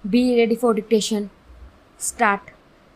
Be ready for dictation. Start.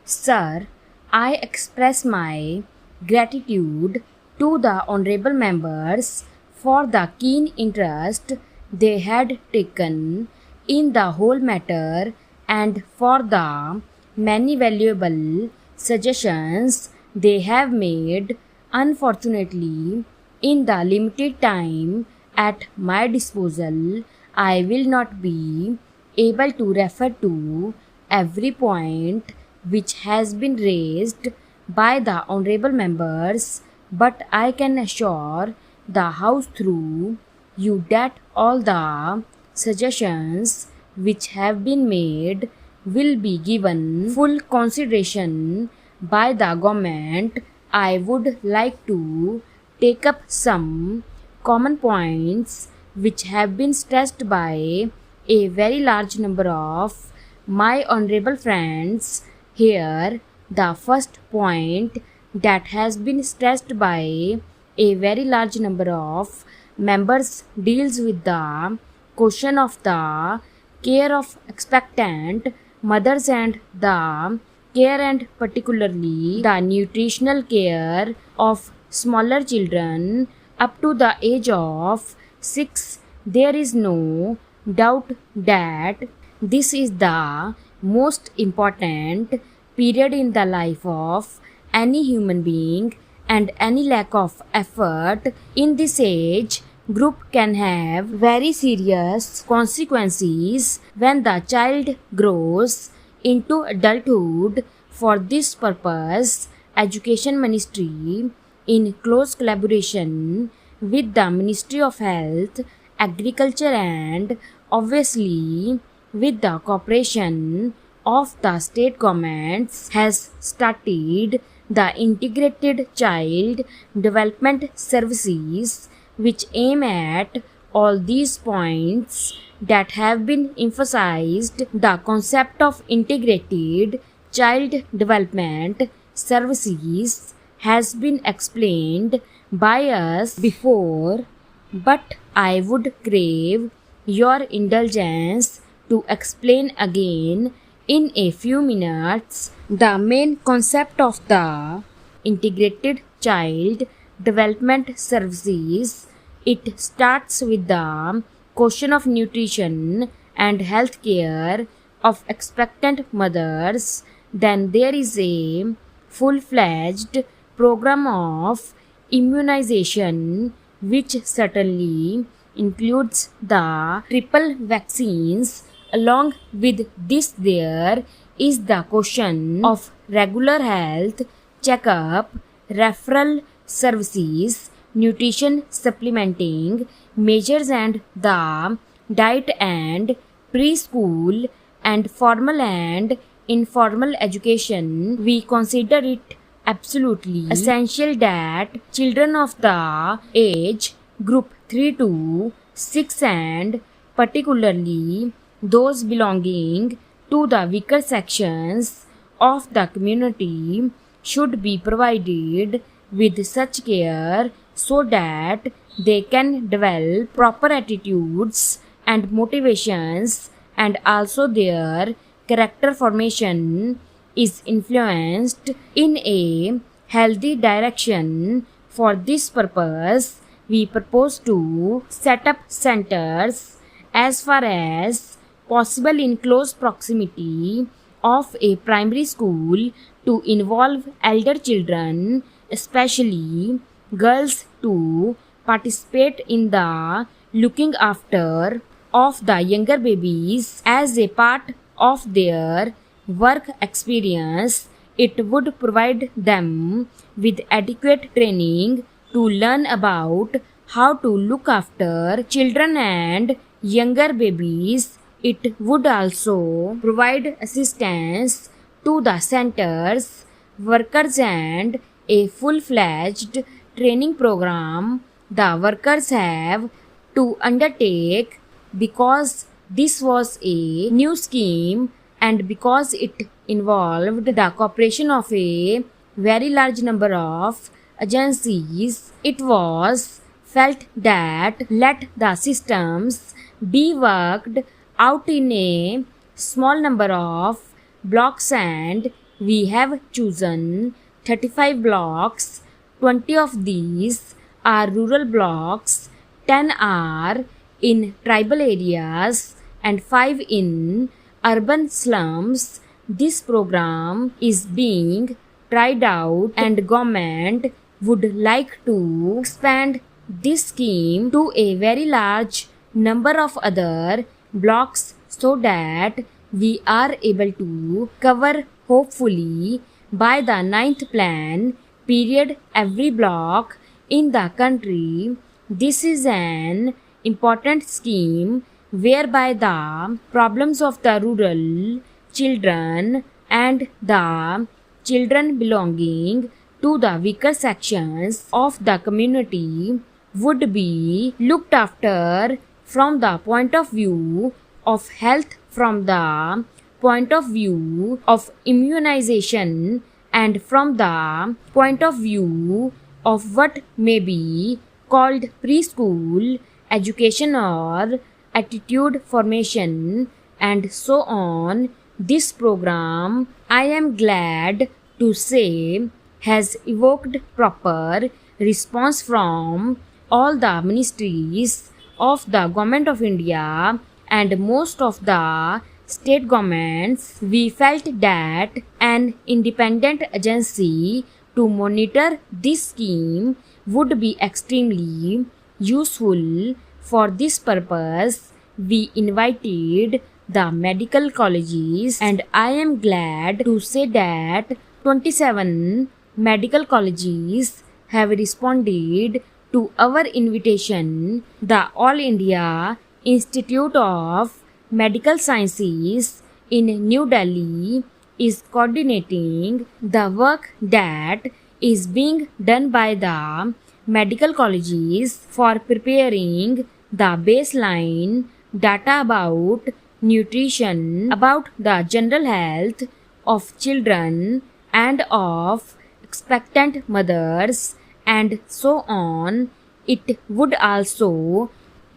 Sir, I express my gratitude to the honorable members for the keen interest they had taken in the whole matter and for the many valuable suggestions they have made. Unfortunately, in the limited time at my disposal, I will not be able to refer to every point which has been raised by the honorable members, but I can assure the House through you that all the suggestions which have been made will be given full consideration by the government. I would like to take up some common points which have been stressed by a very large number of my honorable friends. Here, the first point that has been stressed by a very large number of members deals with the question of the care of expectant mothers and the care and particularly the nutritional care of smaller children up to the age of 6. There is no doubt that this is the most important period in the life of any human being, and any lack of effort in this age group can have very serious consequences when the child grows into adulthood. For this purpose, Education Ministry, in close collaboration with the Ministry of Health, Agriculture and obviously with the cooperation of the state governments, has started the Integrated Child Development Services, which aim at all these points that have been emphasized. The concept of integrated child development services has been explained by us before, but I would crave your indulgence to explain again in a few minutes the main concept of the integrated child development services. It starts with the question of nutrition and health care of expectant mothers. Then there is a full-fledged program of immunization, which certainly includes the triple vaccines. Along with this, there is the question of regular health checkup, referral services, nutrition supplementing measures, and the diet and preschool and formal and informal education. We consider it absolutely essential that children of the age group 3 to 6 and particularly those belonging to the weaker sections of the community should be provided with such care so that they can develop proper attitudes and motivations, and also their character formation is influenced in a healthy direction. For this purpose, we propose to set up centers as far as possible in close proximity of a primary school to involve elder children, especially girls, to participate in the looking after of the younger babies as a part of their work experience. It would provide them with adequate training to learn about how to look after children and younger babies. It would also provide assistance to the centers, workers, and a full-fledged training program the workers have to undertake. Because this was a new scheme and because it involved the cooperation of a very large number of agencies, it was felt that let the systems be worked out in a small number of blocks and we have chosen 35 blocks. 20 of these are rural blocks, 10 are in tribal areas and 5 in urban slums. This program is being tried out and government would like to expand this scheme to a very large number of other blocks so that we are able to cover hopefully by the 9th plan period every block in the country. This is an important scheme whereby the problems of the rural children and the children belonging to the weaker sections of the community would be looked after from the point of view of health, from the point of view of immunization, and from the point of view of what may be called preschool education or attitude formation, and so on. This program, I am glad to say, has evoked proper response from all the ministries of the Government of India and most of the state governments. We felt that an independent agency to monitor this scheme would be extremely useful. For this purpose, we invited the medical colleges, and I am glad to say that 27 medical colleges have responded to our invitation. The All India Institute of Medical Sciences in New Delhi is coordinating the work that is being done by the medical colleges for preparing the baseline data about nutrition, about the general health of children and of expectant mothers, and so on. It would also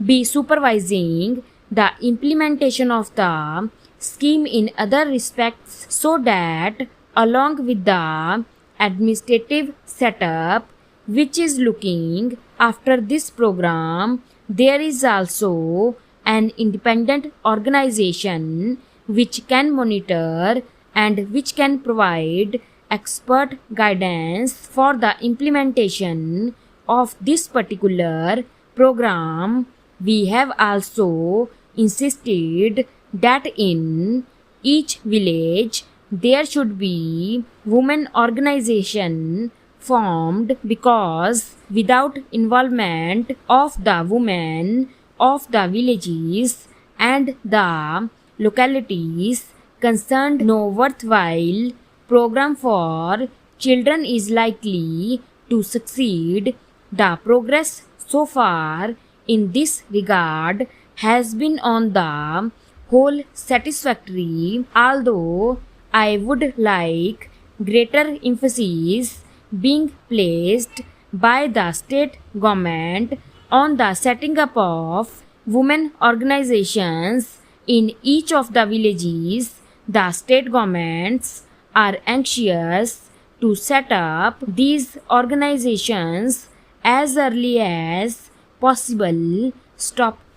be supervising the implementation of the scheme in other respects so that along with the administrative setup which is looking after this program, there is also an independent organization which can monitor and which can provide expert guidance for the implementation of this particular program. We have also insisted that in each village there should be women organization formed, because without involvement of the women of the villages and the localities concerned, no worthwhile program for children is likely to succeed. The progress so far in this regard has been on the whole satisfactory, although I would like greater emphasis being placed by the state government on the setting up of women organizations in each of the villages. The state governments are anxious to set up these organizations as early as possible. Stop.